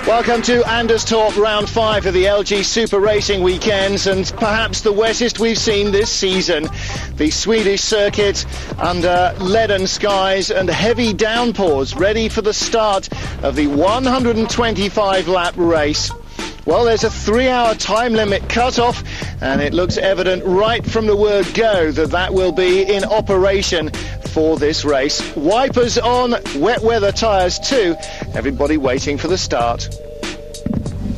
Welcome to Anderstorp round 5 of the LG Super Racing weekends, and perhaps the wettest we've seen this season. The Swedish circuit under leaden skies and heavy downpours, ready for the start of the 125-lap race. Well, there's a 3-hour time limit cut-off, and it looks evident right from the word go that that will be in operation for this race. Wipers on, wet weather tyres too, everybody waiting for the start.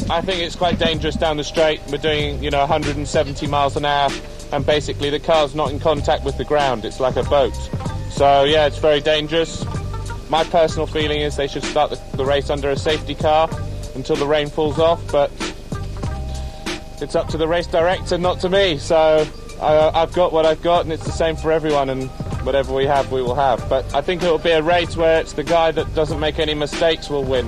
I think it's quite dangerous down the straight. We're doing, 170 miles an hour, and basically the car's not in contact with the ground. It's like a boat. So, yeah, it's very dangerous. My personal feeling is they should start the race under a safety car until the rain falls off, but it's up to the race director, not to me. So I've got what I've got, and it's the same for everyone, and whatever we have, we will have. But I think it will be a race where it's the guy that doesn't make any mistakes will win.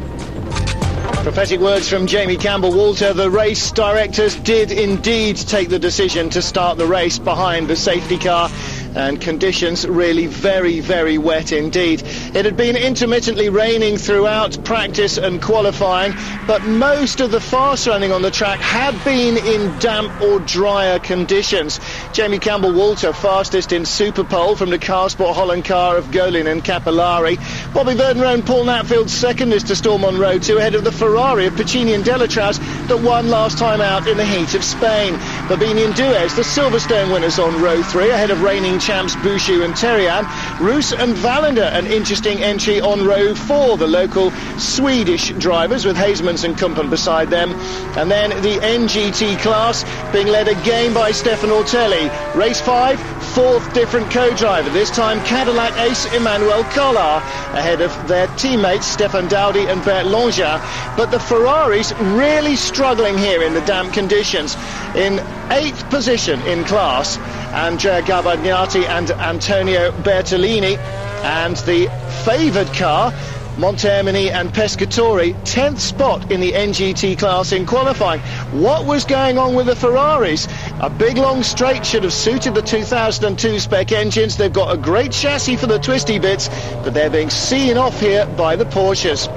Prophetic words from Jamie Campbell-Walter. The race directors did indeed take the decision to start the race behind the safety car, and conditions really very, very wet indeed. It had been intermittently raining throughout practice and qualifying, but most of the fast running on the track had been in damp or drier conditions. Jamie Campbell-Walter fastest in Super Pole from the Carsport Holland car of Golin and Cappellari. Bobby Verdenrode and Paul Natfield second is to storm on row 2 ahead of the Ferrari of Pacini and Delatraz that won last time out in the heat of Spain. Babini and Duez, the Silverstone winners on row 3 ahead of reigning champs Bouchut and Terrian. Roos and Wallander, an interesting entry on row 4, the local Swedish drivers with Hazemans and Kumpen beside them. And then the NGT class being led again by Stefan Ortelli. Race 5, fourth different co-driver, this time Cadillac ace Emmanuel ahead of their teammates Stefan Daudi and Bert Langevin. But the Ferraris really struggling here in the damp conditions. In 8th position in class, Andrea Gabagnati and Antonio Bertolini, and the favoured car, Montermini and Pescatori, 10th spot in the NGT class in qualifying. What was going on with the Ferraris? A big long straight should have suited the 2002 spec engines. They've got a great chassis for the twisty bits, but they're being seen off here by the Porsches.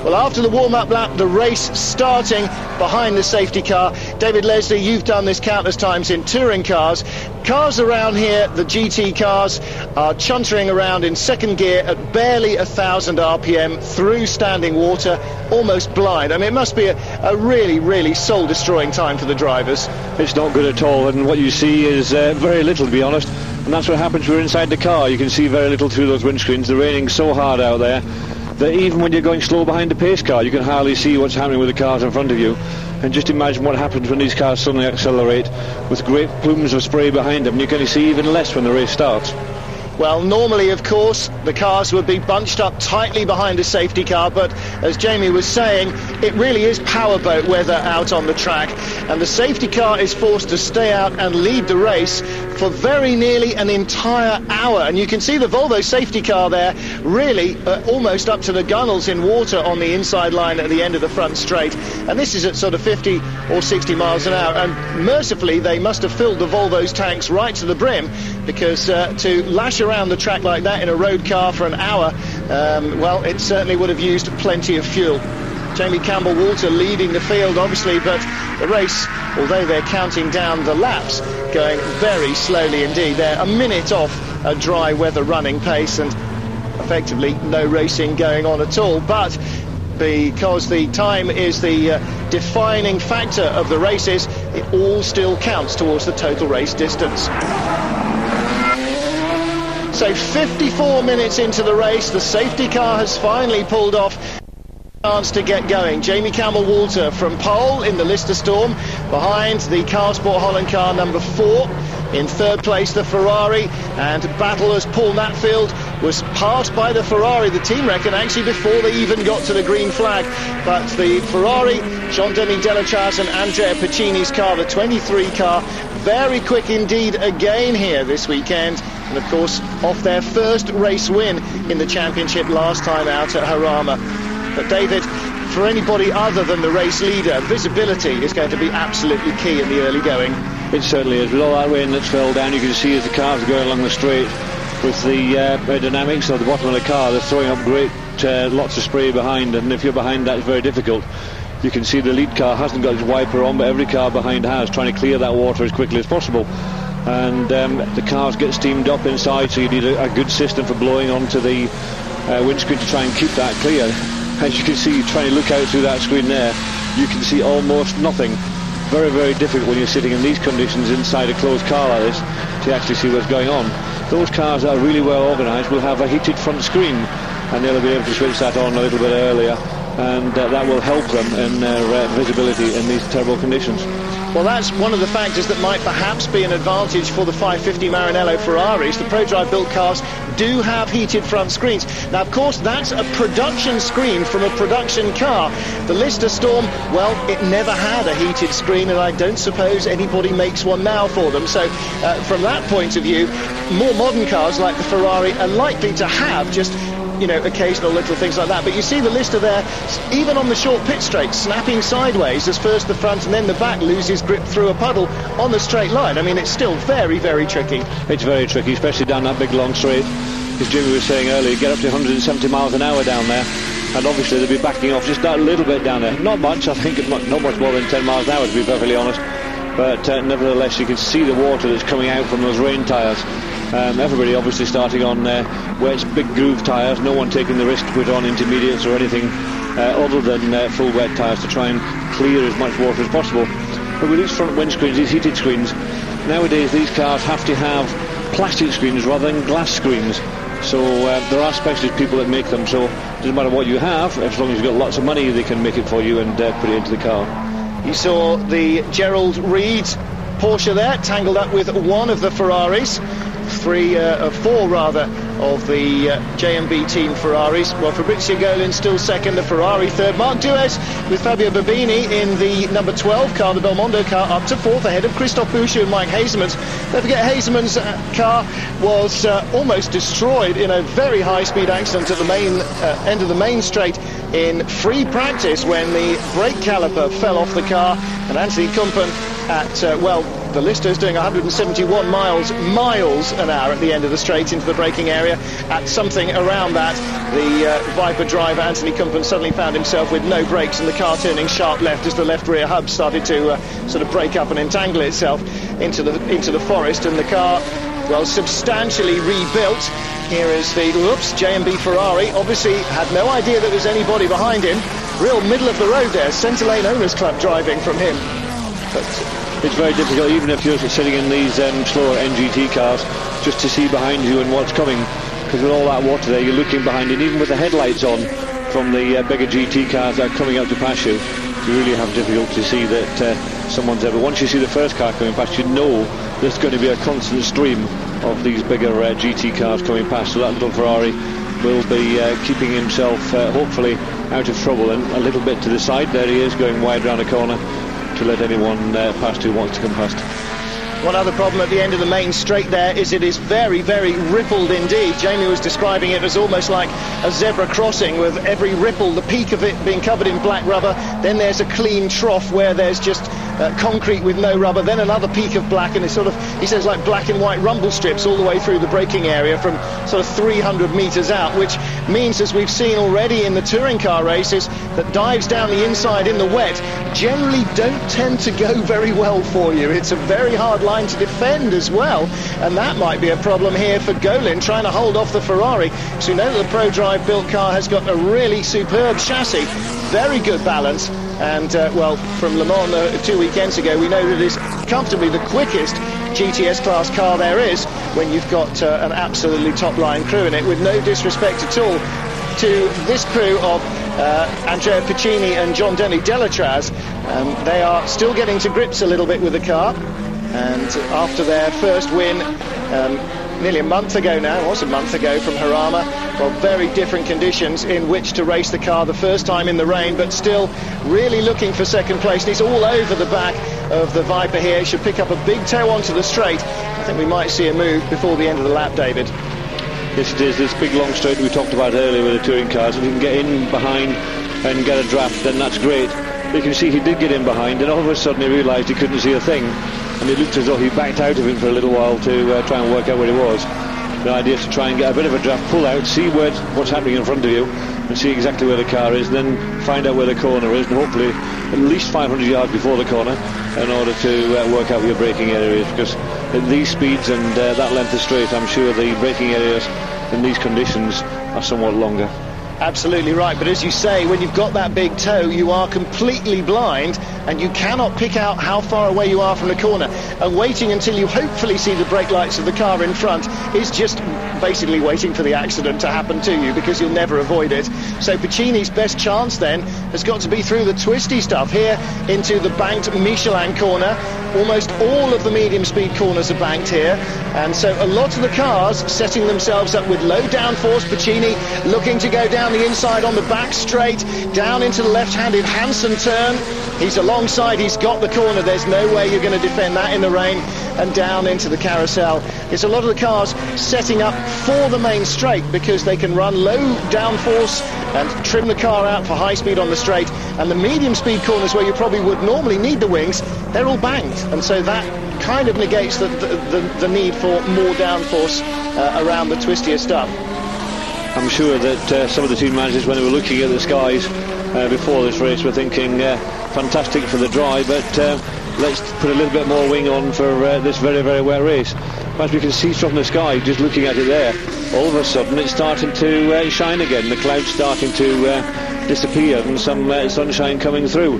Well, after the warm-up lap, the race starting behind the safety car. David Leslie, you've done this countless times in touring cars. Cars around here, the GT cars, are chuntering around in second gear at barely 1,000 RPM through standing water, almost blind. I mean, it must be a really, really soul-destroying time for the drivers. It's not good at all, and what you see is very little, to be honest. And that's what happens when you're inside the car. You can see very little through those windscreens. The raining's so hard out there that even when you're going slow behind a pace car, you can hardly see what's happening with the cars in front of you. And just imagine what happens when these cars suddenly accelerate with great plumes of spray behind them. You can see even less when the race starts. Well, normally, of course, the cars would be bunched up tightly behind a safety car, but as Jamie was saying, it really is powerboat weather out on the track, and the safety car is forced to stay out and lead the race for very nearly an entire hour. And you can see the Volvo safety car there really almost up to the gunnels in water on the inside line at the end of the front straight, and this is at sort of 50 or 60 miles an hour, and mercifully they must have filled the Volvo's tanks right to the brim, because to lash around the track like that in a road car for an hour, well, it certainly would have used plenty of fuel. Jamie Campbell-Walter leading the field, obviously, but the race, although they're counting down the laps, going very slowly indeed. They're a minute off a dry weather running pace, and effectively no racing going on at all. But because the time is the defining factor of the races, it all still counts towards the total race distance. So 54 minutes into the race, the safety car has finally pulled off. Chance to get going. Jamie Campbell-Walter from pole in the Lister Storm, behind the Carsport Holland car number 4. In third place, the Ferrari, and battlers Paul Natfield was passed by the Ferrari, the team reckon, actually before they even got to the green flag. But the Ferrari, Jean-Denis Delatraz and Andrea Pacini's car, the 23 car, very quick indeed again here this weekend. And of course, off their first race win in the championship last time out at Jarama. But David, for anybody other than the race leader, visibility is going to be absolutely key in the early going. It certainly is. With all that rain that's fell down, you can see as the cars are going along the straight with the aerodynamics of the bottom of the car, they're throwing up great lots of spray behind, and if you're behind, that's very difficult. You can see the lead car hasn't got its wiper on, but every car behind has, trying to clear that water as quickly as possible. And the cars get steamed up inside, so you need a good system for blowing onto the windscreen to try and keep that clear. As you can see, trying to look out through that screen there, you can see almost nothing. Very, very difficult when you're sitting in these conditions inside a closed car like this to actually see what's going on. Those cars that are really well organised will have a heated front screen, and they'll be able to switch that on a little bit earlier, and that will help them in their visibility in these terrible conditions. Well, that's one of the factors that might perhaps be an advantage for the 550 Maranello Ferraris. The ProDrive built cars do have heated front screens. Now, of course, that's a production screen from a production car. The Lister Storm, well, it never had a heated screen, and I don't suppose anybody makes one now for them. So from that point of view, more modern cars like the Ferrari are likely to have just, you know, occasional little things like that. But you see the Lister there, even on the short pit straight, snapping sideways as first the front and then the back loses grip through a puddle on the straight line. I mean, it's still very, very tricky. It's very tricky, especially down that big long straight. As Jimmy was saying earlier, you get up to 170 miles an hour down there, and obviously they'll be backing off just that little bit down there. Not much, I think, not much more than 10 miles an hour, to be perfectly honest. But nevertheless, you can see the water that's coming out from those rain tyres. Everybody obviously starting on wet, big groove tyres, no one taking the risk to put on intermediates or anything other than full wet tyres to try and clear as much water as possible. But with these front windscreens, these heated screens, nowadays these cars have to have plastic screens rather than glass screens. So there are specialist people that make them, so it doesn't matter what you have, as long as you've got lots of money, they can make it for you and put it into the car. You saw the Gerald Reed Porsche there, tangled up with one of the Ferraris. Four rather of the JMB team Ferraris. Well, Fabrizio Golin still second, the Ferrari third. Mark Dues with Fabio Babini in the number 12 car, the Belmondo car, up to fourth ahead of Christophe Bouchut and Mike Hazeman's. Don't forget, Hazeman's car was almost destroyed in a very high-speed accident at the main end of the main straight in free practice when the brake caliper fell off the car, and Anthony Kumpen at, well, the Lister's doing 171 miles an hour at the end of the straight into the braking area. At something around that, the Viper driver Anthony Kumpen suddenly found himself with no brakes and the car turning sharp left as the left rear hub started to sort of break up and entangle itself into the forest, and the car, well, substantially rebuilt. Here is the JMB Ferrari. Obviously had no idea that there was anybody behind him. Real middle of the road there, Centre Lane Owners Club driving from him. But it's very difficult, even if you're sitting in these slower NGT cars, just to see behind you and what's coming, because with all that water there, you're looking behind you, and even with the headlights on from the bigger GT cars that are coming up to pass you, you really have difficulty to see that someone's ever. Once you see the first car coming past, you know there's going to be a constant stream of these bigger GT cars coming past, so that little Ferrari will be keeping himself hopefully out of trouble, and a little bit to the side. There he is, going wide round a corner to let anyone past who wants to come past. One other problem at the end of the main straight there is it is very, very rippled indeed. Jamie was describing it as almost like a zebra crossing, with every ripple, the peak of it being covered in black rubber. Then there's a clean trough where there's just concrete with no rubber, then another peak of black, and it's sort of, he says, like black and white rumble strips all the way through the braking area from sort of 300 metres out, which means, as we've seen already in the touring car races, that dives down the inside in the wet generally don't tend to go very well for you. It's a very hard line to defend as well, and that might be a problem here for Golin, trying to hold off the Ferrari. So we know that the ProDrive built car has got a really superb chassis, very good balance, and well, from Le Mans 2 weekends ago, we know that it is comfortably the quickest GTS class car there is when you've got an absolutely top line crew in it, with no disrespect at all to this crew of Andrea Piccini and John Denny Delatraz. They are still getting to grips a little bit with the car, and after their first win nearly a month ago now, it was a month ago from Jarama, well, very different conditions in which to race the car, the first time in the rain, but still really looking for second place. And he's all over the back of the Viper here. He should pick up a big toe onto the straight. I think we might see a move before the end of the lap, David. Yes, it is. This big long straight we talked about earlier with the touring cars. If you can get in behind and get a draft, then that's great. You can see he did get in behind, and all of a sudden he realised he couldn't see a thing, and it looked as though he backed out of him for a little while to try and work out where he was. The idea is to try and get a bit of a draft, pull out, see what's happening in front of you, and see exactly where the car is, and then find out where the corner is, and hopefully at least 500 yards before the corner in order to work out your braking areas, because at these speeds and that length of straight, I'm sure the braking areas in these conditions are somewhat longer. Absolutely right, but as you say, when you've got that big toe, you are completely blind and you cannot pick out how far away you are from the corner, and waiting until you hopefully see the brake lights of the car in front is just basically waiting for the accident to happen to you, because you'll never avoid it. So Puccini's best chance then has got to be through the twisty stuff here into the banked Michelin corner. Almost all of the medium speed corners are banked here, and so a lot of the cars setting themselves up with low downforce. Puccini looking to go down the inside on the back straight, down into the left-handed Hansen turn. He's alongside, he's got the corner, there's no way you're going to defend that in the rain, and down into the carousel. It's a lot of the cars setting up for the main straight because they can run low downforce and trim the car out for high speed on the straight, and the medium speed corners where you probably would normally need the wings, they're all banked, and so that kind of negates the need for more downforce around the twistier stuff. I'm sure that some of the team managers, when they were looking at the skies before this race, were thinking fantastic for the dry, but let's put a little bit more wing on for this very, very wet race. As we can see from the sky, just looking at it there, all of a sudden it's starting to shine again. The clouds starting to disappear and some sunshine coming through.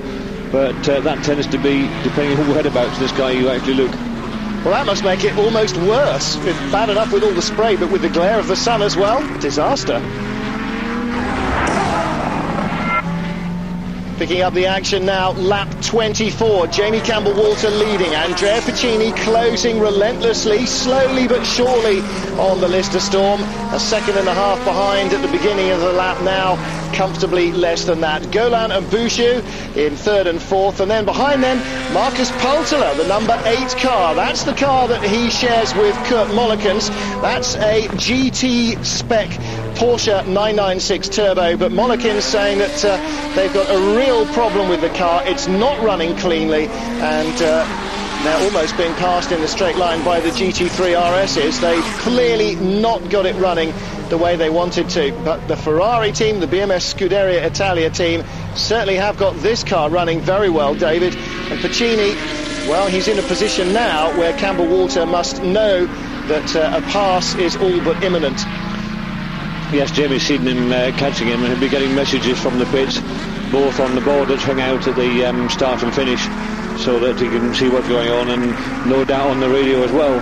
But that tends to be, depending on whereabouts in the sky you actually look. Well, that must make it almost worse. It's bad enough with all the spray, but with the glare of the sun as well, disaster. Picking up the action now, lap 24. Jamie Campbell-Walter leading. Andrea Puccini closing relentlessly, slowly but surely on the Lister Storm. A second and a half behind at the beginning of the lap now. Comfortably less than that. Golan and Bouchut in third and fourth, and then behind them Marcus Paltela, the number 8 car. That's the car that he shares with Kurt Mollikens. That's a GT spec Porsche 996 Turbo, but Mollikens saying that they've got a real problem with the car. It's not running cleanly, and they're almost being passed in the straight line by the GT3 RSs. They've clearly not got it running the way they wanted to, but the Ferrari team, the BMS Scuderia Italia team, certainly have got this car running very well, David. And Puccini, well, he's in a position now where Campbell-Walter must know that a pass is all but imminent. Yes, Jamie's seen him catching him, and he'll be getting messages from the pits, both on the board that's hung out at the start and finish, so that he can see what's going on, and no doubt on the radio as well,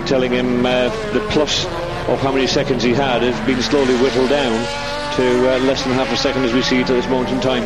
telling him the plus of how many seconds he had has been slowly whittled down to less than half a second as we see it at this moment in time.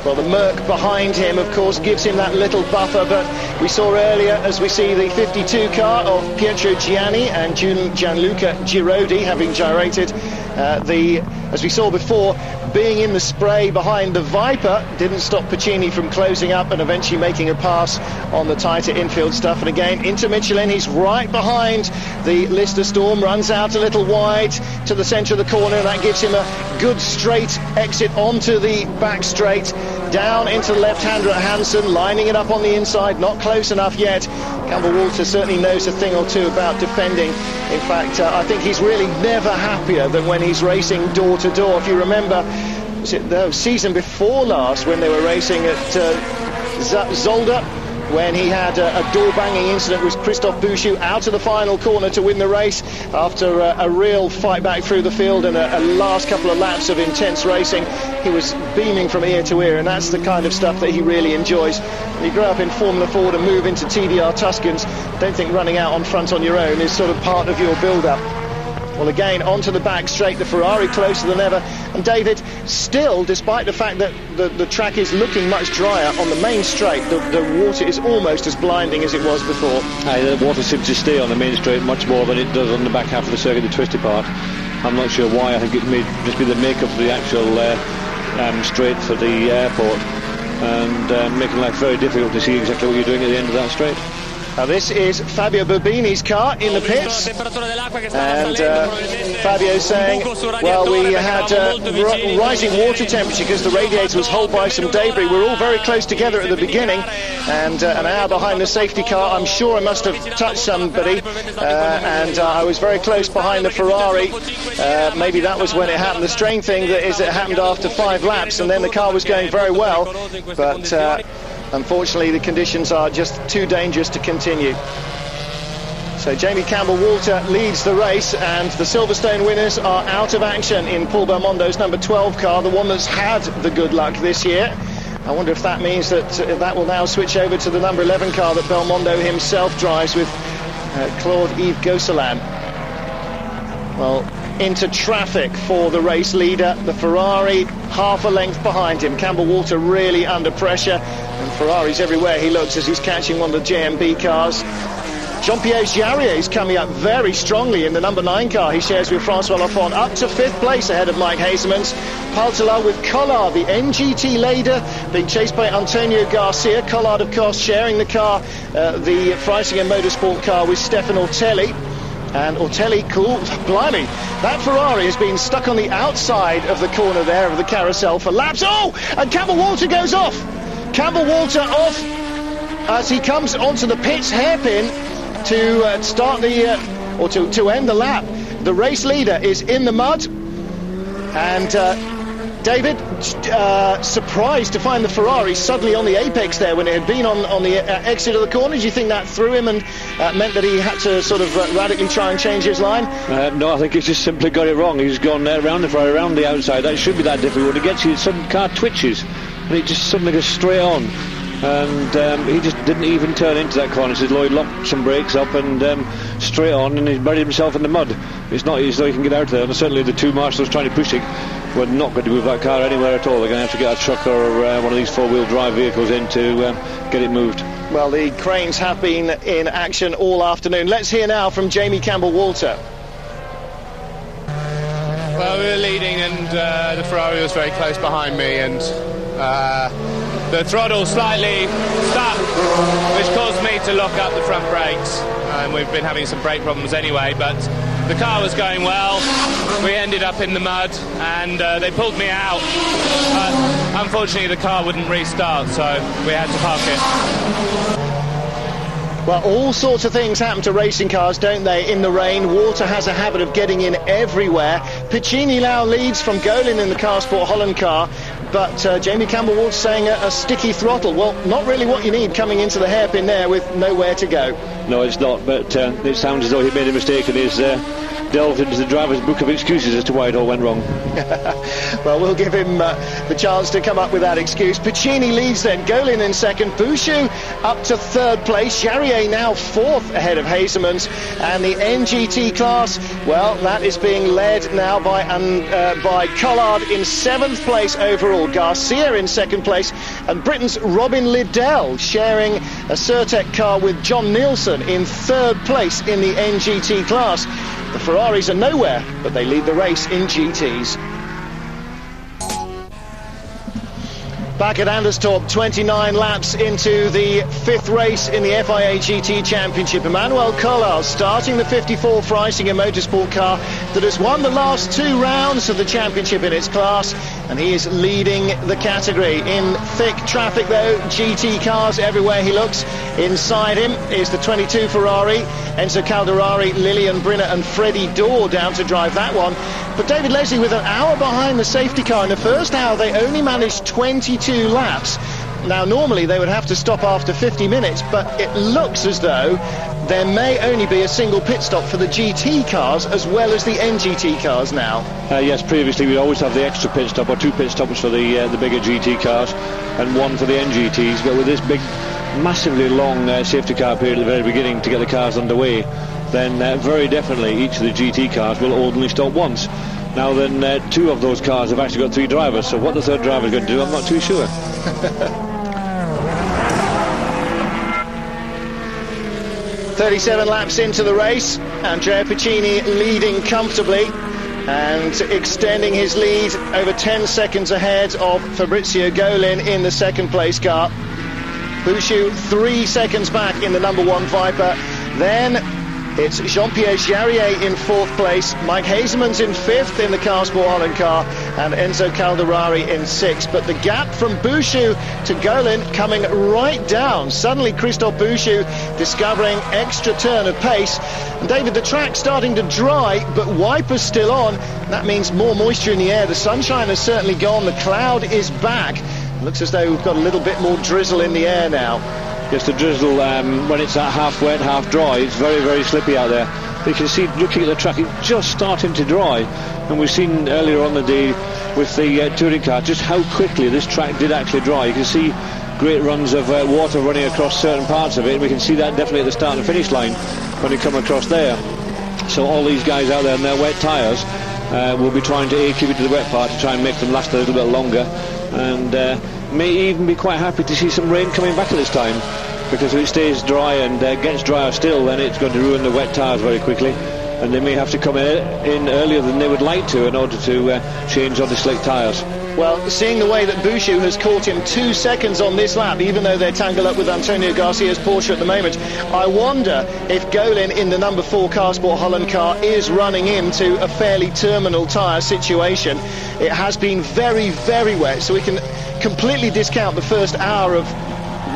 Well, the Merc behind him, of course, gives him that little buffer, but we saw earlier, as we see the 52 car of Pietro Gianni and Gianluca Girodi having gyrated, as we saw before, being in the spray behind the Viper didn't stop Puccini from closing up and eventually making a pass on the tighter infield stuff. And again, into Michelin, he's right behind the Lister Storm, runs out a little wide to the centre of the corner, and that gives him a good straight exit onto the back straight, down into the left-hander at Hansen, lining it up on the inside, not close enough yet. Campbell-Walter certainly knows a thing or two about defending. In fact, I think he's really never happier than when he's racing door-to-door. If you remember, was it the season before last when they were racing at Zolder, when he had a door-banging incident with Christophe Bouchut out of the final corner to win the race after a real fight back through the field and a last couple of laps of intense racing. He was beaming from ear to ear, and that's the kind of stuff that he really enjoys. When you grow up in Formula Ford and move into TDR Tuscans, don't think running out on front on your own is sort of part of your build-up. Well, again, onto the back straight, the Ferrari closer than ever. And David, still, despite the fact that the track is looking much drier on the main straight, the water is almost as blinding as it was before. The water seems to stay on the main straight much more than it does on the back half of the circuit, the twisty part. I'm not sure why. I think it may just be the makeup of the actual straight for the airport, and making life very difficult to see exactly what you're doing at the end of that straight. Now this is Fabio Bobini's car in the pits, and Fabio saying, well, we had rising water temperature because the radiator was holed by some debris. We're all very close together at the beginning, and an hour behind the safety car, I'm sure I must have touched somebody, and I was very close behind the Ferrari. Maybe that was when it happened. The strange thing that is, it happened after 5 laps, and then the car was going very well, but unfortunately the conditions are just too dangerous to continue. So Jamie Campbell-Walter leads the race, and the Silverstone winners are out of action in Paul Belmondo's number 12 car, the one that's had the good luck this year. I wonder if that means that that will now switch over to the number 11 car that Belmondo himself drives with Claude-Yves Gosselin. Well, into traffic for the race leader, the Ferrari half a length behind him. Campbell-Walter really under pressure, and Ferraris everywhere he looks as he's catching one of the JMB cars. Jean-Pierre Jarier is coming up very strongly in the number 9 car he shares with Francois Lafont, up to 5th place ahead of Mike Hasemans. Paltala with Collard, the NGT leader, being chased by Antonio Garcia. Collard, of course, sharing the car, the Freisinger Motorsport car, with Stefan Ortelli. And Ortelli, cool, blimey, that Ferrari has been stuck on the outside of the corner there of the carousel for laps. Oh, and Campbell-Walter goes off. Campbell-Walter off as he comes onto the pits hairpin to start the, or to end the lap. The race leader is in the mud, and David, surprised to find the Ferrari suddenly on the apex there when it had been on the exit of the corner. Do you think that threw him and meant that he had to sort of radically try and change his line? No, I think he's just simply got it wrong. He's gone around the Ferrari, around the outside. That shouldn't be that difficult. It gets you, some car twitches, and it just suddenly goes straight on. And he just didn't even turn into that corner. Says Lloyd locked some brakes up and straight on, and he's buried himself in the mud. It's not as though he can get out there, and certainly the 2 marshals trying to push it were not going to move that car anywhere at all. They're going to have to get a truck or one of these 4-wheel drive vehicles in to get it moved. Well, the cranes have been in action all afternoon. Let's hear now from Jamie Campbell-Walter. Well, we were leading, and the Ferrari was very close behind me, and the throttle slightly stuck, which caused me to lock up the front brakes, and we've been having some brake problems anyway, but the car was going well. We ended up in the mud, and they pulled me out. Unfortunately, the car wouldn't restart, so we had to park it. Well, all sorts of things happen to racing cars, don't they, in the rain. Water has a habit of getting in everywhere. Piccini now leads from Golin in the Car Sport Holland car, but Jamie Campbell-Walter saying a sticky throttle. Well, not really what you need coming into the hairpin there with nowhere to go. No, it's not, but it sounds as though he made a mistake and is delved into the driver's book of excuses as to why it all went wrong. Well, we'll give him the chance to come up with that excuse. Piccini leads then, Golin in second, Bouchut up to 3rd place, Jarier now 4th ahead of Hasemans, and the NGT class, well, that is being led now by Collard in 7th place overall, Garcia in 2nd place, and Britain's Robin Liddell sharing a Certec car with John Nielsen in 3rd place in the NGT class. The Ferraris are nowhere, but they lead the race in GTs. Back at Anderstorp, 29 laps into the 5th race in the FIA GT Championship. Emmanuel Collard starting the 54 Freisinger Motorsport car that has won the last 2 rounds of the championship in its class, and he is leading the category. In thick traffic though, GT cars everywhere he looks. Inside him is the 22 Ferrari, Enzo Calderari, Lilian Brinner and Freddie Dorr down to drive that one. But David Leslie with an hour behind the safety car. In the first hour they only managed 22 laps. Now normally they would have to stop after 50 minutes, but it looks as though there may only be a single pit stop for the GT cars as well as the NGT cars now. Yes, previously we'd always have the extra pit stop, or 2 pit stops for the bigger GT cars and 1 for the NGTs, but with this big massively long safety car period at the very beginning to get the cars underway, then very definitely each of the GT cars will only stop once. Now then, 2 of those cars have actually got 3 drivers, so what the 3rd driver is going to do, I'm not too sure. 37 laps into the race, Andrea Piccini leading comfortably and extending his lead over 10 seconds ahead of Fabrizio Golin in the 2nd place car. Bouchut 3 seconds back in the number 1 Viper. Then it's Jean-Pierre Jarier in 4th place, Mike Hazeman's in 5th in the Carsport Holland car, and Enzo Calderari in 6th. But the gap from Bouchut to Golin coming right down. Suddenly Christophe Bouchut discovering extra turn of pace. And David, the track's starting to dry, but wipers still on. That means more moisture in the air. The sunshine has certainly gone. The cloud is back. Looks as though we've got a little bit more drizzle in the air now. Yes, the drizzle, when it's that half wet, half dry, it's very, very slippy out there. You can see, looking at the track, it's just starting to dry. And we've seen earlier on the day with the touring car just how quickly this track did actually dry. You can see great runs of water running across certain parts of it. And we can see that definitely at the start and finish line when you come across there. So all these guys out there in their wet tyres will be trying to keep it to the wet part to try and make them last a little bit longer. And may even be quite happy to see some rain coming back at this time, because if it stays dry and gets drier still, then it's going to ruin the wet tyres very quickly, and they may have to come in earlier than they would like to in order to change on the slick tyres. Well, seeing the way that Bouchut has caught him 2 seconds on this lap, even though they're tangled up with Antonio Garcia's Porsche at the moment, I wonder if Golin in the number 4 Carsport Holland car is running into a fairly terminal tyre situation. It has been very, very wet, so we can completely discount the first hour of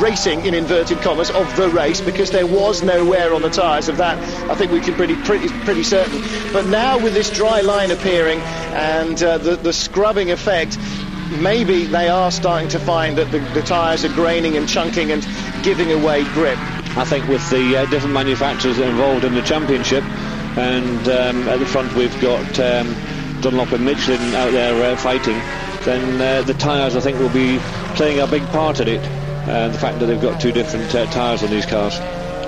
racing, in inverted commas, of the race, because there was no wear on the tyres. Of that, I think we can pretty certain. But now with this dry line appearing and the scrubbing effect, maybe they are starting to find that the tyres are graining and chunking and giving away grip. I think with the different manufacturers involved in the championship, and at the front we've got Dunlop and Michelin out there fighting, then the tyres, I think, will be playing a big part in it. The fact that they've got 2 different tyres on these cars.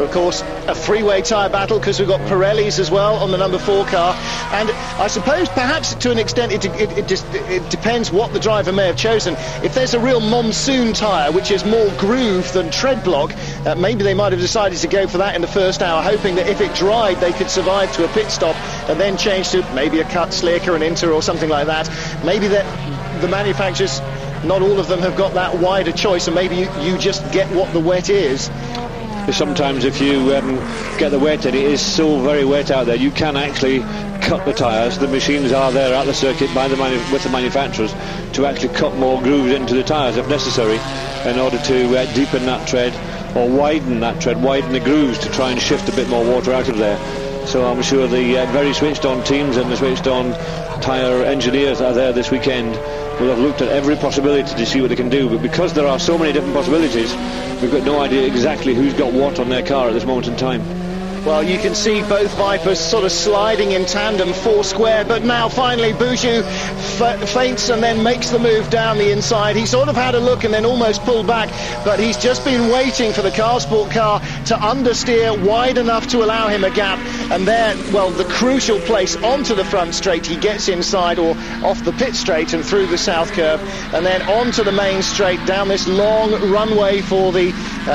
Of course, a 3-way tyre battle, because we've got Pirellis as well on the number 4 car, and I suppose perhaps to an extent it depends what the driver may have chosen. If there's a real monsoon tyre which is more groove than tread block, maybe they might have decided to go for that in the first hour, hoping that if it dried they could survive to a pit stop and then change to maybe a cut, slicker, an inter or something like that. Maybe the manufacturers, not all of them, have got that wider choice, and maybe you just get what the wet is. Sometimes if you get the wet, and it is so very wet out there, you can actually cut the tyres. The machines are there at the circuit with the manufacturers to actually cut more grooves into the tyres if necessary, in order to deepen that tread or widen that tread, widen the grooves to try and shift a bit more water out of there. So I'm sure the very switched on teams and the switched on tyre engineers that are there this weekend will have looked at every possibility to see what they can do, but because there are so many different possibilities, we've got no idea exactly who's got what on their car at this moment in time. Well, you can see both Vipers sort of sliding in tandem, 4 square, but now finally Bouchut feints and then makes the move down the inside. He sort of had a look and then almost pulled back, but he's just been waiting for the Carsport car to understeer wide enough to allow him a gap, and there, well, the crucial place onto the front straight, he gets inside or off the pit straight and through the south curve, and then onto the main straight down this long runway for the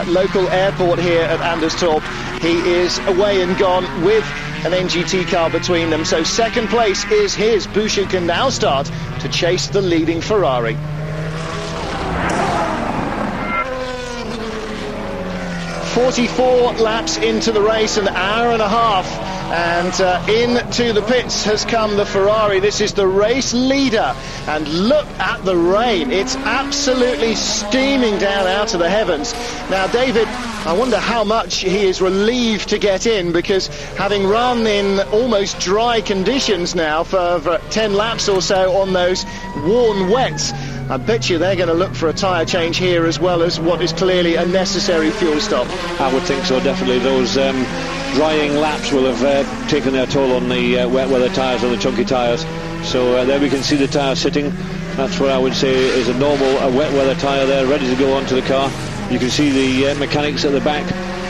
local airport here at Anderstorp. He is away and gone with an NGT car between them, so second place is his. Bouchut can now start to chase the leading Ferrari. "44 laps into the race, an hour and a half, and into the pits has come the Ferrari. This is the race leader, and look at the rain. It's absolutely steaming down out of the heavens. Now, David, I wonder how much he is relieved to get in, because having run in almost dry conditions now for 10 laps or so on those worn wets, I bet you they're going to look for a tyre change here, as well as what is clearly a necessary fuel stop. I would think so, definitely. Those drying laps will have taken their toll on the wet weather tyres and the chunky tyres. So there we can see the tyre sitting. That's what I would say is a normal wet weather tyre there, ready to go onto the car. You can see the mechanics at the back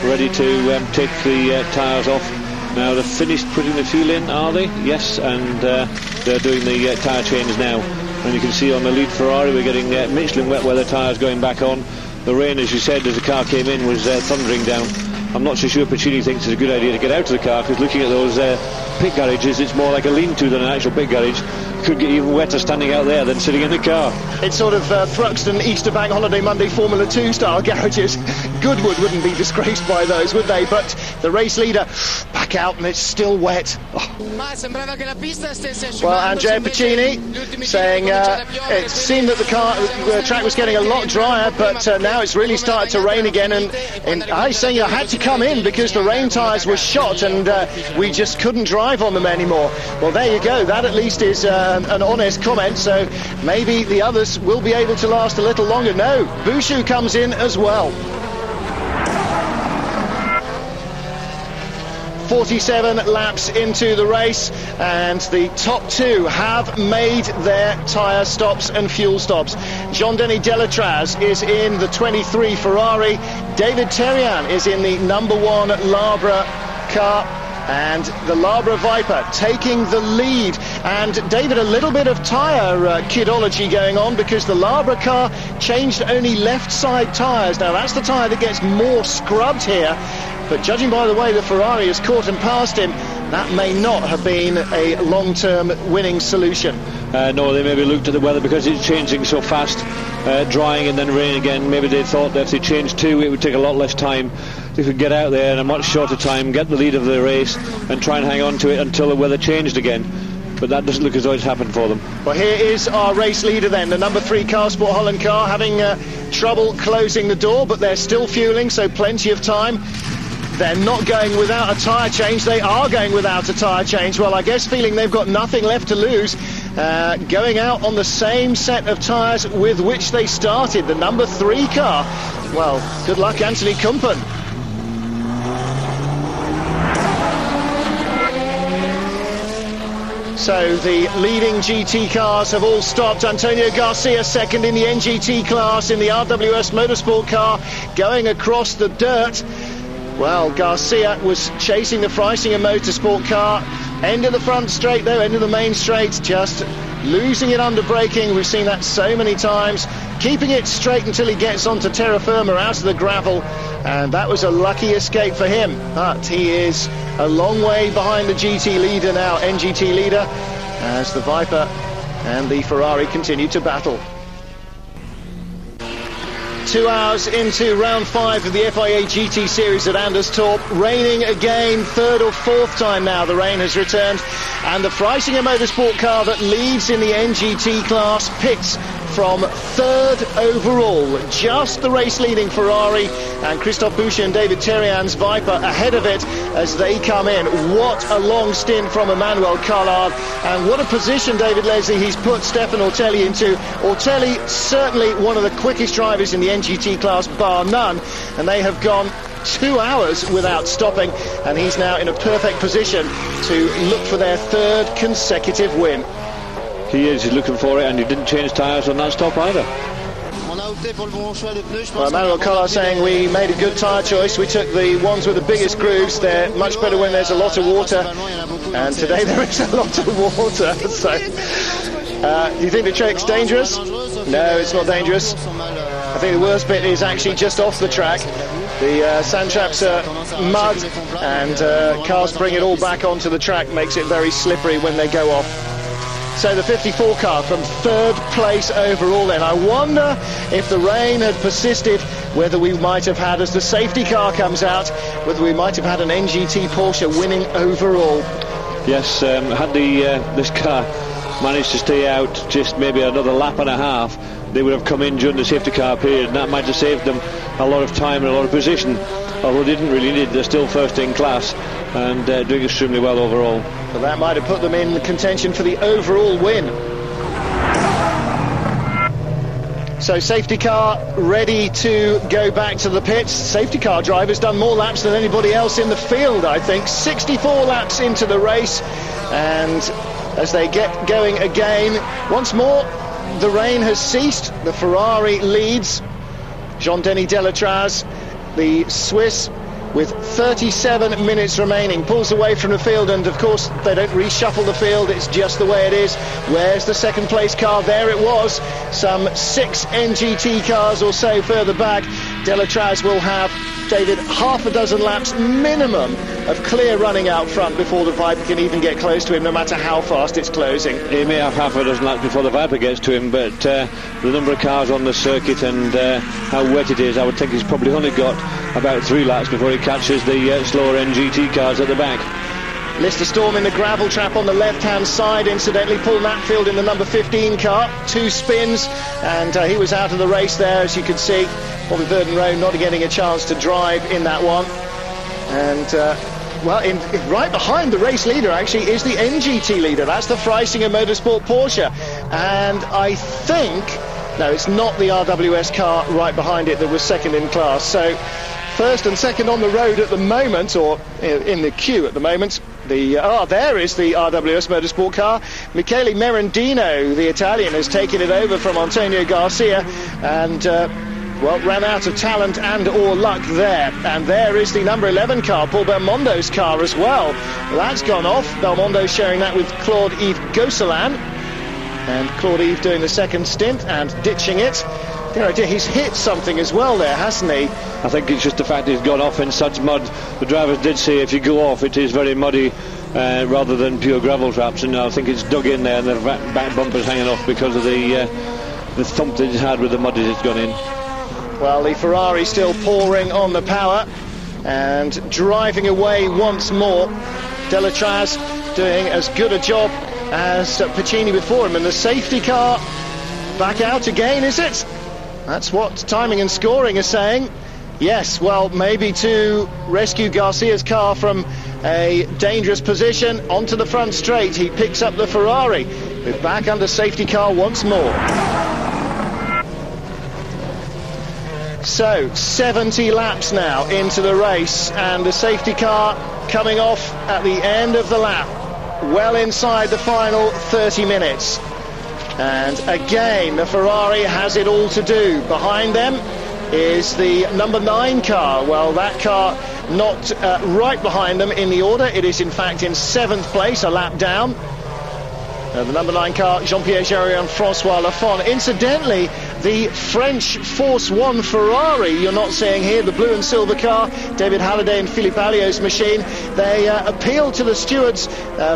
ready to take the tyres off. Now they've finished putting the fuel in, are they? Yes, and they're doing the tyre change now. And you can see on the lead Ferrari we're getting Michelin wet weather tyres going back on. The rain, as you said, as the car came in, was thundering down. I'm not so sure Pacini thinks it's a good idea to get out of the car, because looking at those pit garages, it's more like a lean-to than an actual pit garage. could get even wetter standing out there than sitting in the car. It's sort of Thruxton Easter Bank Holiday Monday Formula 2 style garages. Goodwood wouldn't be disgraced by those, would they? But the race leader back out and it's still wet. Well, Andrea Piccini saying it seemed that the track was getting a lot drier, but now it's really started to rain again, and I saying I had to come in because the rain tyres were shot and we just couldn't drive on them anymore. Well, there you go. That at least is an honest comment, so maybe the others will be able to last a little longer. No, Bouchut comes in as well. 47 laps into the race, and the top two have made their tyre stops and fuel stops. Jean-Denis Delatraz is in the 23 Ferrari, David Terrian is in the number 1 Labra car, and the Labra Viper taking the lead. And David, a little bit of tyre kidology going on, because the Labra car changed only left side tyres. Now that's the tyre that gets more scrubbed here, but judging by the way the Ferrari has caught and passed him, that may not have been a long-term winning solution. No, they maybe looked at the weather because it's changing so fast, drying and then rain again. Maybe they thought that if they changed two, it would take a lot less time. They could get out there in a much shorter time, get the lead of the race and try and hang on to it until the weather changed again. But that doesn't look as though it's happened for them. Well, here is our race leader then, the number 3 Car Sport Holland car, having trouble closing the door, but they're still fueling, so plenty of time. They're not going without a tyre change. They are going without a tyre change. Well, I guess feeling they've got nothing left to lose, going out on the same set of tyres with which they started, the number 3 car. Well, good luck, Anthony Kumpen. So the leading GT cars have all stopped. Antonio Garcia second in the NGT class in the RWS Motorsport car, going across the dirt. Well, Garcia was chasing the Freisinger Motorsport car. End of the front straight though, end of the main straight, just losing it under braking. We've seen that so many times. Keeping it straight until he gets onto terra firma out of the gravel. And that was a lucky escape for him. But he is a long way behind the GT leader now, NGT leader, as the Viper and the Ferrari continue to battle. 2 hours into round 5 of the FIA GT series at Anderstorp. Raining again, 3rd or 4th time now the rain has returned, and the Freisinger Motorsport car that leads in the NGT class pits from 3rd overall. Just the race leading Ferrari and Christophe Bouchut and David Terrian's Viper ahead of it as they come in. What a long stint from Emmanuel Collard, and what a position, David Leslie, he's put Stefan Ortelli into. Ortelli certainly one of the quickest drivers in the NGT class, bar none, and they have gone 2 hours without stopping, and he's now in a perfect position to look for their 3rd consecutive win. He is, he's looking for it, and he didn't change tyres on that stop either. Well, Emmanuel Collard saying we made a good tyre choice. We took the ones with the biggest grooves. They're much better when there's a lot of water, and today there is a lot of water. So, do you think the track's dangerous? No, it's not dangerous. I think the worst bit is actually just off the track. The sand traps are mud, and cars bring it all back onto the track, makes it very slippery when they go off. So the 54 car from 3rd place overall then. I wonder if the rain had persisted, whether we might have had, as the safety car comes out, whether we might have had an NGT Porsche winning overall. Yes, had this car managed to stay out just maybe another lap and a half, they would have come in during the safety car period, and that might have saved them a lot of time and a lot of position, although they didn't really need it. They're still first in class and doing extremely well overall. But that might have put them in contention for the overall win. So safety car ready to go back to the pits. Safety car driver's done more laps than anybody else in the field, I think. 64 laps into the race, and as they get going again, once more the rain has ceased. The Ferrari leads. Jean-Denis Delatraz, the Swiss, with 37 minutes remaining, pulls away from the field, and of course they don't reshuffle the field, it's just the way it is. Where's the 2nd place car? There it was, some 6 NGT cars or so further back. Delatraz will have, David, half a dozen laps minimum of clear running out front before the Viper can even get close to him, no matter how fast it's closing. He may have half a dozen laps before the Viper gets to him, but the number of cars on the circuit and how wet it is, I would think he's probably only got about 3 laps before he catches the slower NGT cars at the back. Lister Storm in the gravel trap on the left-hand side, incidentally. Paul Natfield in the number 15 car, 2 spins, and he was out of the race there, as you can see. Bobby Verdon Rowe not getting a chance to drive in that one. And, right behind the race leader, actually, is the NGT leader. That's the Freisinger Motorsport Porsche. And I think, no, it's not the RWS car right behind it that was second in class. So, first and second on the road at the moment, or in the queue at the moment. There is the RWS Motorsport car. Michele Merendino, the Italian, has taken it over from Antonio Garcia and, ran out of talent and or luck there. And there is the number 11 car, Paul Belmondo's car as well. That's gone off. Belmondo sharing that with Claude-Yves Gosselin. And Claude-Yves doing the second stint and ditching it. He's hit something as well there, hasn't he? I think it's just the fact he's gone off in such mud. The drivers did say if you go off, it is very muddy rather than pure gravel traps, and I think it's dug in there and the back bumper's hanging off because of the thump that it's had with the mud as it's gone in. Well, the Ferrari still pouring on the power and driving away once more. Delatraz doing as good a job as Piccini before him, and the safety car back out again, is it? That's what timing and scoring are saying. Yes, well, maybe to rescue Garcia's car from a dangerous position onto the front straight. He picks up the Ferrari. We're back under safety car once more. So, 70 laps now into the race, and the safety car coming off at the end of the lap, well inside the final 30 minutes. And again, the Ferrari has it all to do. Behind them is the number 9 car. Well, that car not right behind them in the order. It is, in fact, in 7th place, a lap down. The number 9 car, Jean-Pierre Jarier and Francois Lafont. Incidentally, the French Force 1 Ferrari, you're not seeing here, the blue and silver car, David Halliday and Philippe Alliot's machine. They appealed to the stewards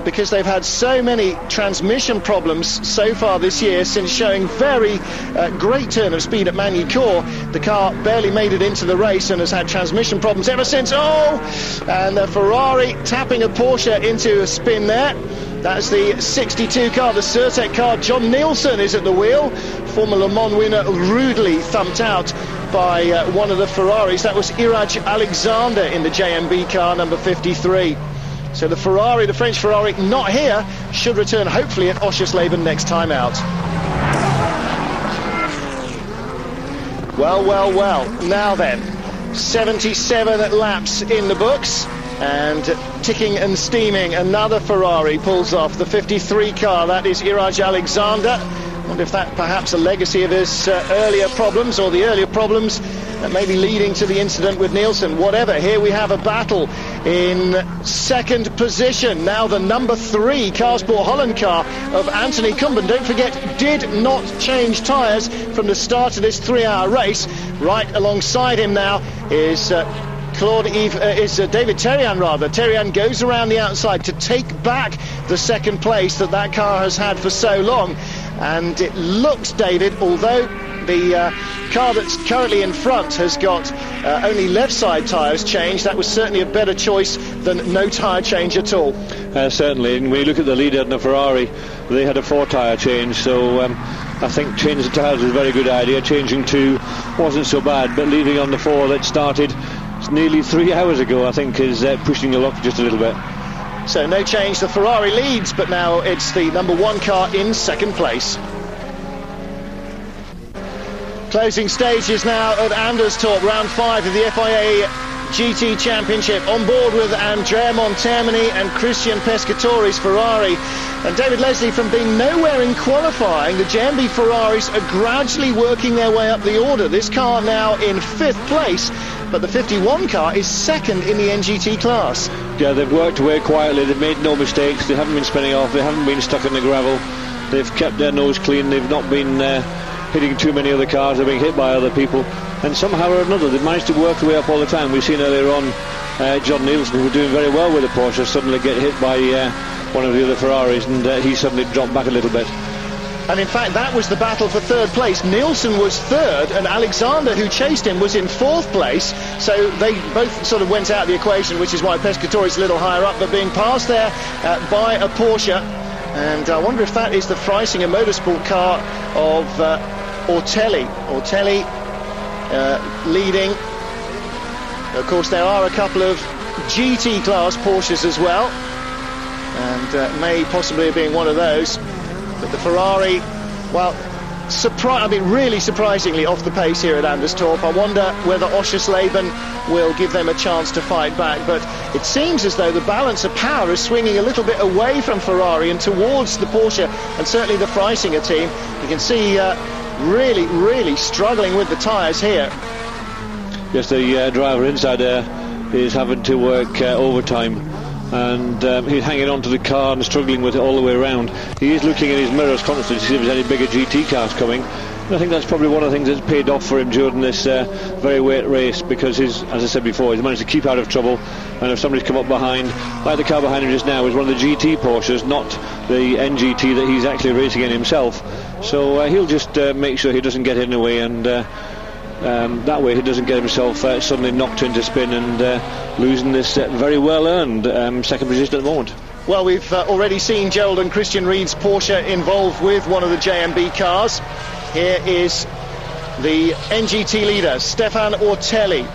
because they've had so many transmission problems so far this year, since showing very great turn of speed at Magny-Cours. The car barely made it into the race and has had transmission problems ever since. And the Ferrari tapping a Porsche into a spin there. That's the 62 car, the Certec car. John Nielsen is at the wheel. Former Le Mans winner rudely thumped out by one of the Ferraris. That was Iraj Alexander in the JMB car, number 53. So the Ferrari, the French Ferrari, not here, should return hopefully at Oschersleben next time out. Well. Now then, 77 laps in the books. And ticking and steaming, another Ferrari pulls off, the 53 car. That is Iraj Alexander. I wonder if that perhaps a legacy of his earlier problems, or the earlier problems that may be leading to the incident with Nielsen. Whatever, here we have a battle in second position. Now the number 3 Carsport Holland car of Anthony Kumban, don't forget, did not change tyres from the start of this 3-hour race. Right alongside him now is David Terrian rather. Terrian goes around the outside to take back the second place that car has had for so long. And it looks, David, although the car that's currently in front has got only left side tyres changed, that was certainly a better choice than no tyre change at all. Certainly, and when you look at the leader in the Ferrari, they had a 4 tyre change, so I think changing the tyres was a very good idea. Changing 2 wasn't so bad, but leaving on the 4 that started nearly 3 hours ago, I think, is pushing the luck just a little bit. So no change, the Ferrari leads, but now it's the number 1 car in second place. Closing stages now at Anderstorp, round 5 of the FIA GT Championship. On board with Andrea Montermini and Christian Pescatori's Ferrari. And David Leslie, from being nowhere in qualifying, the JMB Ferraris are gradually working their way up the order. This car now in 5th place, but the 51 car is second in the NGT class. Yeah, they've worked away quietly, they've made no mistakes, they haven't been spinning off, they haven't been stuck in the gravel, they've kept their nose clean, they've not been hitting too many other cars, they're being hit by other people. and somehow or another they've managed to work their way up all the time. We've seen earlier on John Nielsen, who was doing very well with the Porsche, suddenly get hit by one of the other Ferraris, and he suddenly dropped back a little bit. And in fact, that was the battle for third place. Nielsen was third, and Alexander, who chased him, was in fourth place. So they both sort of went out of the equation, which is why Pescatori's a little higher up, but being passed there by a Porsche. And I wonder if that is the Freisinger Motorsport car of Ortelli. Ortelli leading. Of course, there are a couple of GT class Porsches as well, and may possibly have been one of those. But the Ferrari, well, really surprisingly off the pace here at Anderstorp. I wonder whether Oschersleben will give them a chance to fight back. But it seems as though the balance of power is swinging a little bit away from Ferrari and towards the Porsche, and certainly the Freisinger team. You can see really struggling with the tyres here. Yes, the driver inside there is having to work overtime. And he's hanging on to the car and struggling with it all the way around. He is looking at his mirrors constantly to see if there's any bigger GT cars coming. And I think that's probably one of the things that's paid off for him during this very weight race, because as I said before, he's managed to keep out of trouble. And if somebody's come up behind, like the car behind him just now is one of the GT Porsches, not the NGT that he's actually racing in himself. So he'll just make sure he doesn't get in the way, and that way he doesn't get himself suddenly knocked into spin and losing this very well earned second position at the moment. Well, we've already seen Gerald and Christian Ried's Porsche involved with one of the JMB cars. Here is the NGT leader, Stefan Ortelli.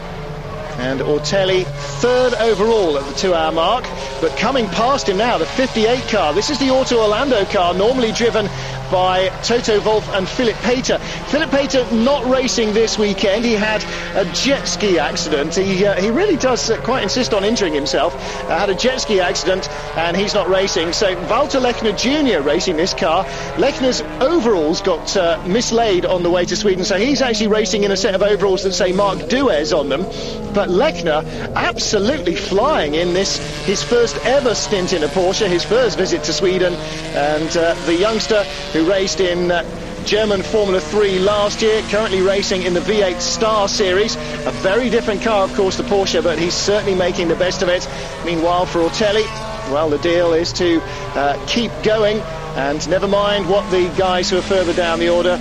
And Ortelli third overall at the 2-hour mark, but coming past him now, the 58 car. This is the Auto Orlando car, normally driven by Toto Wolff and Philip Pater. Philip Pater not racing this weekend. He had a jet ski accident. He really does quite insist on injuring himself. Had a jet ski accident and he's not racing. So Walter Lechner Jr. racing this car. Lechner's overalls got mislaid on the way to Sweden, so he's actually racing in a set of overalls that say Mark Duez on them. But Lechner absolutely flying in this, his first ever stint in a Porsche, his first visit to Sweden, and the youngster who raced in German Formula 3 last year, currently racing in the V8 Star Series. A very different car, of course, the Porsche, but he's certainly making the best of it. Meanwhile, for Ortelli, well, the deal is to keep going, and never mind what the guys who are further down the order.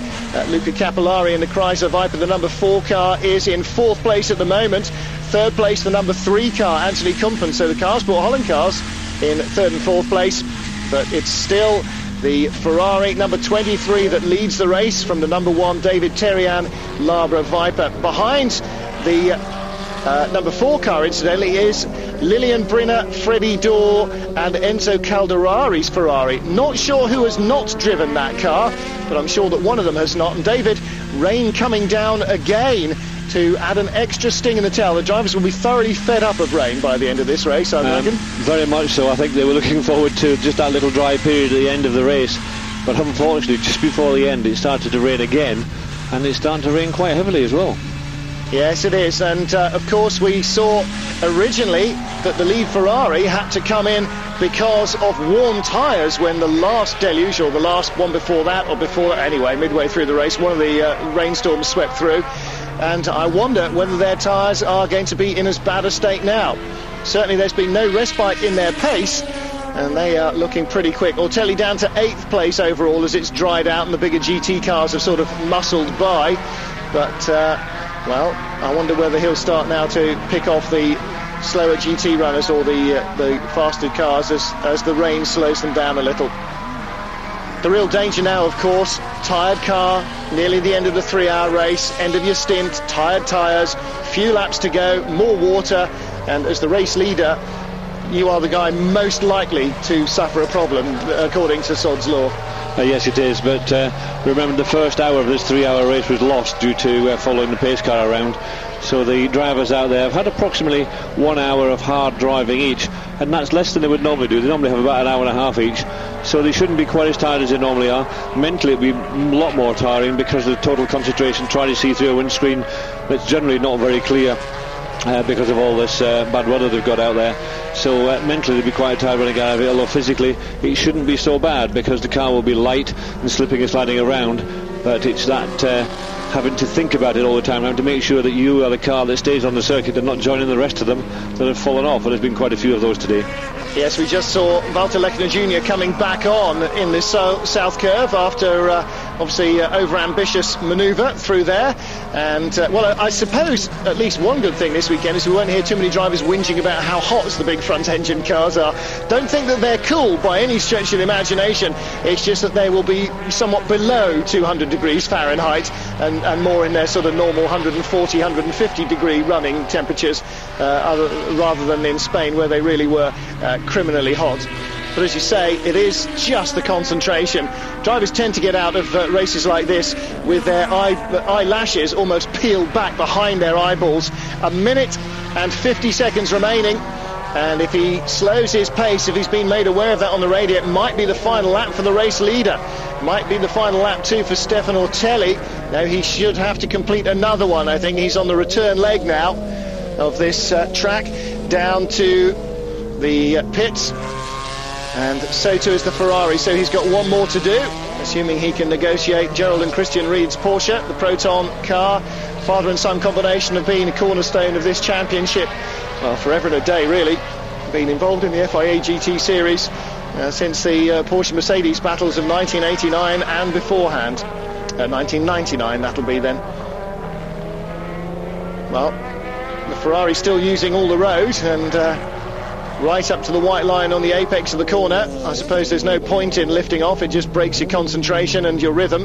Luca Cappellari in the Chrysler Viper, the number 4 car, is in 4th place at the moment. 3rd place, the number 3 car, Anthony Kumpen. So the Carsport Holland cars in 3rd and 4th place, but it's still the Ferrari number 23 that leads the race from the number 1 David Terrian Labra Viper. Behind the number 4 car, incidentally, is Lilian Brinner, Freddie Dorr and Enzo Calderari's Ferrari. Not sure who has not driven that car, but I'm sure that one of them has not. And David, rain coming down again to add an extra sting in the tail. The drivers will be thoroughly fed up of rain by the end of this race, I reckon. Very much so. I think they were looking forward to just that little dry period at the end of the race, but unfortunately just before the end it started to rain again, and it's starting to rain quite heavily as well. Yes, it is, and of course we saw originally that the lead Ferrari had to come in because of warm tyres when the last deluge, or the last one before that, anyway, midway through the race, one of the rainstorms swept through. And I wonder whether their tyres are going to be in as bad a state now. Certainly there's been no respite in their pace, and they are looking pretty quick. Ortelli down to 8th place overall as it's dried out and the bigger GT cars have sort of muscled by. But, well, I wonder whether he'll start now to pick off the slower GT runners or the faster cars as the rain slows them down a little. The real danger now, of course, tired car, nearly the end of the 3-hour race, end of your stint, tired tyres, few laps to go, more water, and as the race leader, you are the guy most likely to suffer a problem, according to Sod's law. Yes, it is, but remember the first hour of this 3-hour race was lost due to following the pace car around. So the drivers out there have had approximately 1 hour of hard driving each, and that's less than they would normally do. They normally have about an hour and a half each, so they shouldn't be quite as tired as they normally are. Mentally it'll be a lot more tiring because of the total concentration, trying to see through a windscreen that's generally not very clear because of all this bad weather they've got out there. So mentally they'll be quite tired when they get out of it, although physically it shouldn't be so bad because the car will be light and slipping and sliding around. but it's that having to think about it all the time, having to make sure that you are the car that stays on the circuit and not joining the rest of them that have fallen off, and there's been quite a few of those today. Yes, we just saw Walter Lechner Jr. coming back on in this south curve after obviously over-ambitious manoeuvre through there. And, well, I suppose at least one good thing this weekend is we won't hear too many drivers whinging about how hot the big front-engine cars are. Don't think that they're cool by any stretch of the imagination. It's just that they will be somewhat below 200 degrees Fahrenheit and more in their sort of normal 140, 150 degree running temperatures rather than in Spain where they really were criminally hot. But as you say, it is just the concentration. Drivers tend to get out of races like this with their eyelashes almost peeled back behind their eyeballs. 1 minute and 50 seconds remaining. And if he slows his pace, if he's been made aware of that on the radio, it might be the final lap for the race leader. Might be the final lap too for Stefano Ortelli. Now he should have to complete another one. I think he's on the return leg now of this track down to the pits. And so too is the Ferrari, so he's got one more to do, assuming he can negotiate Gerald and Christian Reed's Porsche, the Proton car. Father and son combination have been a cornerstone of this championship, well, forever and a day really. Been involved in the FIA GT series since the Porsche Mercedes battles of 1989 and beforehand. 1999 that'll be then. Well, the Ferrari's still using all the road and right up to the white line on the apex of the corner. I suppose there's no point in lifting off, it just breaks your concentration and your rhythm.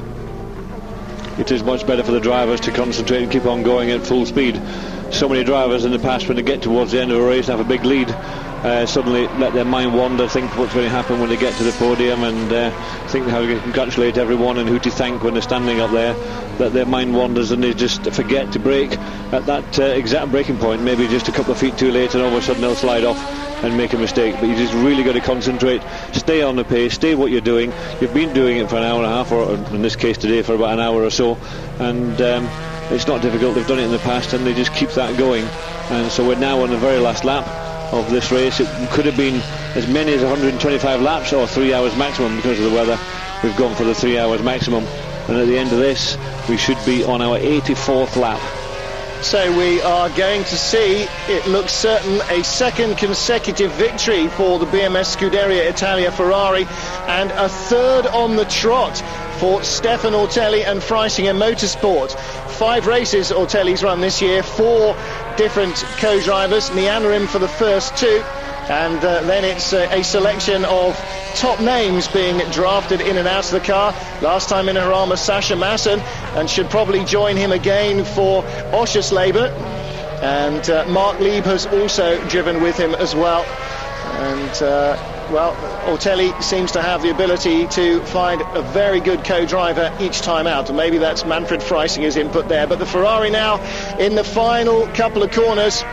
It is much better for the drivers to concentrate and keep on going at full speed. So many drivers in the past, when they get towards the end of a race and have a big lead, suddenly let their mind wander, think what's going to happen when they get to the podium, and think how to congratulate everyone and who to thank when they're standing up there. That their mind wanders and they just forget to brake at that exact braking point, maybe just a couple of feet too late, and all of a sudden they'll slide off and make a mistake. But you just really got to concentrate, stay on the pace, stay what you're doing. You've been doing it for an hour and a half, or in this case today for about an hour or so, and it's not difficult. They've done it in the past and they just keep that going. And so we're now on the very last lap of this race. It could have been as many as 125 laps or 3 hours maximum because of the weather. We've gone for the 3 hours maximum, and at the end of this we should be on our 84th lap. So we are going to see, it looks certain, a second consecutive victory for the BMS Scuderia Italia Ferrari, and a third on the trot for Stefano Ortelli and Freisinger Motorsport. 5 races Ortelli's run this year, 4 different co-drivers, meandering him for the first 2, and then it's a selection of top names being drafted in and out of the car. Last time in Harama, Sascha Maassen, and should probably join him again for Oschersleben. And Mark Lieb has also driven with him as well. And well, Ortelli seems to have the ability to find a very good co-driver each time out, and maybe that's Manfred Freisinger's input there. But the Ferrari now in the final couple of corners.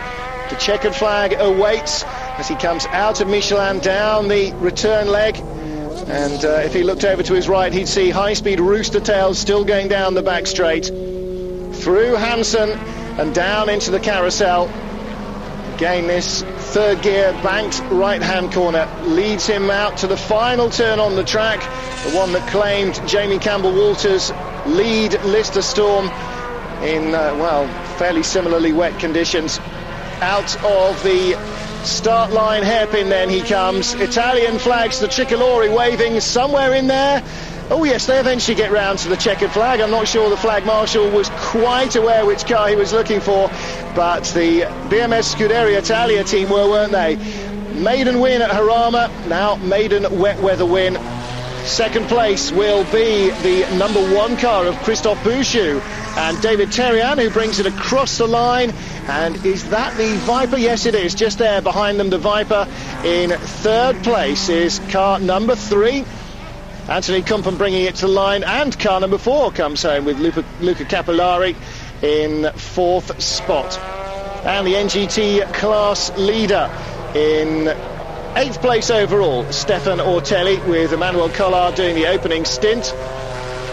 The checkered flag awaits as he comes out of Michelin down the return leg. And if he looked over to his right, he'd see high-speed Rooster Tails still going down the back straight, through Hansen and down into the carousel. Again, this third gear banked right-hand corner leads him out to the final turn on the track, the one that claimed Jamie Campbell-Walter's lead Lister Storm in, well, fairly similarly wet conditions. Out of the start line hairpin then he comes. Italian flags, the Tricolori waving somewhere in there. Oh yes, they eventually get round to the checkered flag. I'm not sure the flag marshal was quite aware which car he was looking for, but the BMS Scuderia Italia team weren't they? Maiden win at Harama, now maiden wet weather win. Second place will be the number 1 car of Christophe Bouchut and David Terrian, who brings it across the line. And is that the Viper? Yes, it is. Just there behind them, the Viper. In third place is car number 3. Anthony Kumpen bringing it to the line, and car number 4 comes home with Luca Cappellari in 4th spot. And the NGT class leader in 8th place overall, Stefan Ortelli, with Emmanuel Collard doing the opening stint.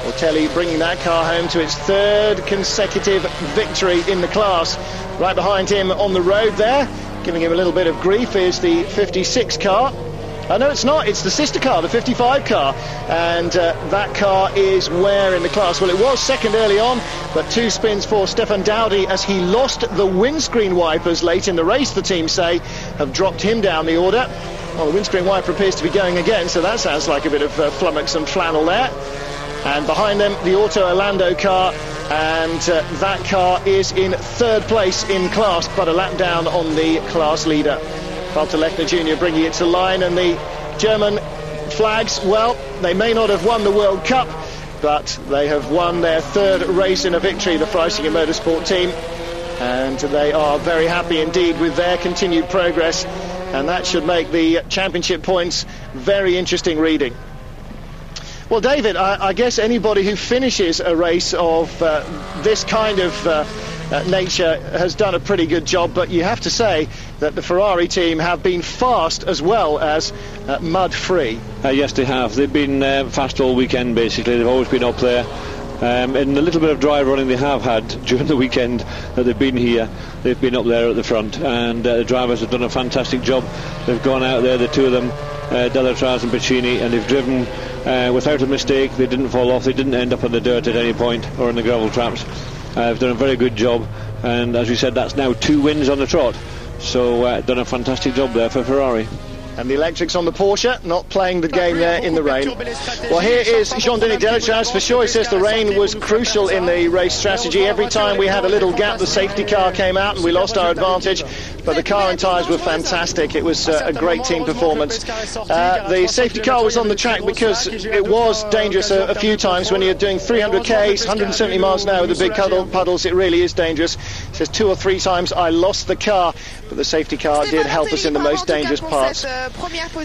Ortelli bringing that car home to its 3rd consecutive victory in the class. Right behind him on the road there, giving him a little bit of grief, is the 56 car No, it's not. It's the sister car, the 55 car, and that car is where in the class? Well, it was second early on, but 2 spins for Stefan Dowdy as he lost the windscreen wipers late in the race, the team say, have dropped him down the order. Well, the windscreen wiper appears to be going again, so that sounds like a bit of flummox and flannel there. And behind them, the Auto Orlando car, and that car is in 3rd place in class, but a lap down on the class leader. Walter Lechner Jr. bringing it to line, and the German flags, well, they may not have won the World Cup, but they have won their 3rd race in a victory, the Freisinger Motorsport team, and they are very happy indeed with their continued progress, and that should make the championship points very interesting reading. Well, David, I guess anybody who finishes a race of this kind of nature has done a pretty good job, but you have to say that the Ferrari team have been fast as well as mud-free. Yes, they have. They've been fast all weekend, basically. They've always been up there. In the little bit of dry running they have had during the weekend that they've been here, they've been up there at the front, and the drivers have done a fantastic job. They've gone out there, the two of them, Delatraz and Piccini, and they've driven without a mistake. They didn't fall off, they didn't end up on the dirt at any point or in the gravel traps. They've done a very good job, and as we said, that's now 2 wins on the trot, so done a fantastic job there for Ferrari. And the electrics on the Porsche, not playing the game there in the rain. Well, here is Jean-Denis Delatraz. For sure, he says the rain was crucial in the race strategy. Every time we had a little gap, the safety car came out and we lost our advantage. But the car and tyres were fantastic. It was a great team performance. The safety car was on the track because it was dangerous a few times when you're doing 300 Ks, 170 miles an hour with the big puddles. It really is dangerous. It says 2 or 3 times I lost the car, but the safety car did help us in the most dangerous parts.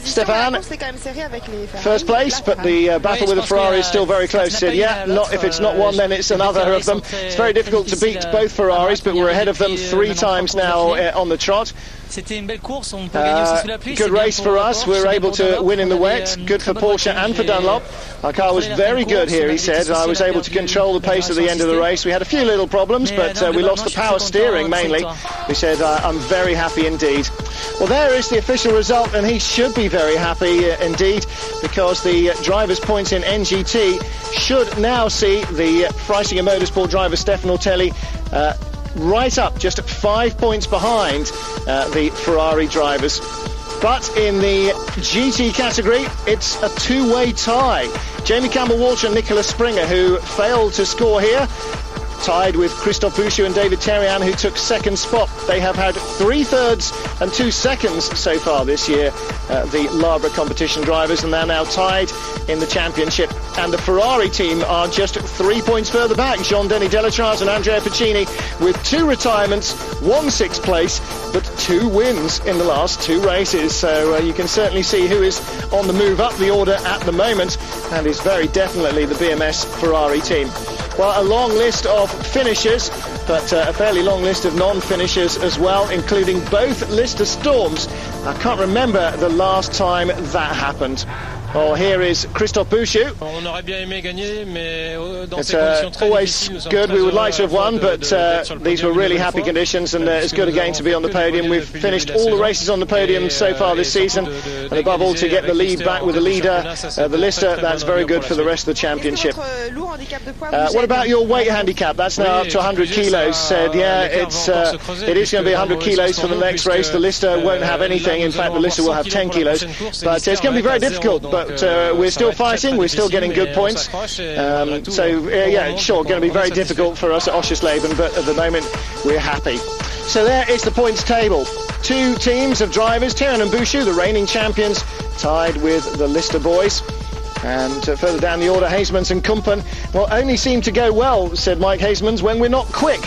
Stefan, first place, but the battle with the Ferrari is still very close. He said, yeah, if it's not one, then it's another of them. It's very difficult to beat both Ferraris, but we're ahead of them 3 times now on the trot. Good race for us. We're able to win in the wet. Good for Porsche and for Dunlop. Our car was very good here, he said. I was able to control the pace at the end of the race. We had a few little problems, but we lost the power steering mainly. He said, I'm very happy indeed. Well, there is the official result, and he should be very happy indeed, because the drivers' points in NGT should now see the Freisinger Motorsport driver Stefan Ortelli right up, just 5 points behind the Ferrari drivers. But in the GT category, it's a 2-way tie. Jamie Campbell-Walter and Nicolas Springer, who failed to score here, tied with Christophe Bouchut and David Terrian, who took 2nd spot. They have had 3 thirds and 2 seconds so far this year, the Labra competition drivers, and they're now tied in the championship. And the Ferrari team are just 3 points further back. Jean-Denis Delatraz and Andrea Piccini with 2 retirements, 1 6th place, but 2 wins in the last 2 races. So you can certainly see who is on the move up the order at the moment, and is very definitely the BMS Ferrari team. Well, a long list of finishers, but a fairly long list of non-finishers as well, including both Lister Storms. I can't remember the last time that happened. Oh, here is Christophe Bouchut. It's always good. We would like to have won, but these were really happy conditions, and it's good again to be on the podium. We've finished all the races on the podium so far this season, and above all to get the lead back with the leader, the Lister. That's very good for the rest of the championship. What about your weight handicap? That's now up to 100 kilos. Said, yeah, it is going to be 100 kilos for the next race. The Lister won't have anything. In fact, the Lister will have 10 kilos. But it's going to be very difficult. But we're still fighting, we're still getting good points. Yeah, sure, going to be very difficult for us at Oschersleben, but at the moment we're happy. So there is the points table. 2 teams of drivers, Terrian and Bouchut, the reigning champions, tied with the Lister boys. And further down the order, Hasemans and Kumpen, well, only seem to go well, said Mike Hasemans, when we're not quick.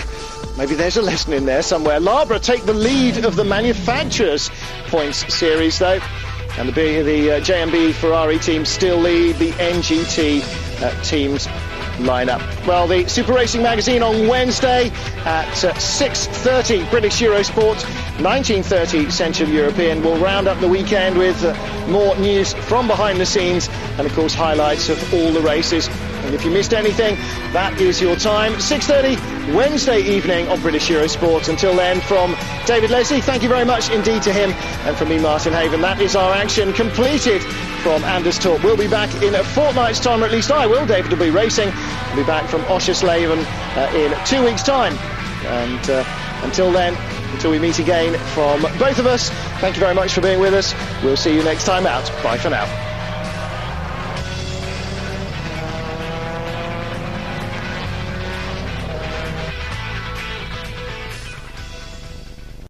Maybe there's a lesson in there somewhere. Labra take the lead of the manufacturers' points series, though. And the JMB Ferrari team still lead the NGT teams lineup. Well, the Super Racing Magazine on Wednesday at 6:30 British Eurosport, 19:30 Central European. We'll round up the weekend with more news from behind the scenes and, of course, highlights of all the races. And if you missed anything, that is your time. 6:30 Wednesday evening on British Eurosport. Until then, from David Leslie, thank you very much indeed to him, and from me, Martin Haven, that is our action completed from Anderstorp. We'll be back in a fortnight's time, or at least I will. David will be racing. We'll be back from Oschersleben in 2 weeks' time. And until then, until we meet again from both of us, thank you very much for being with us. We'll see you next time out. Bye for now.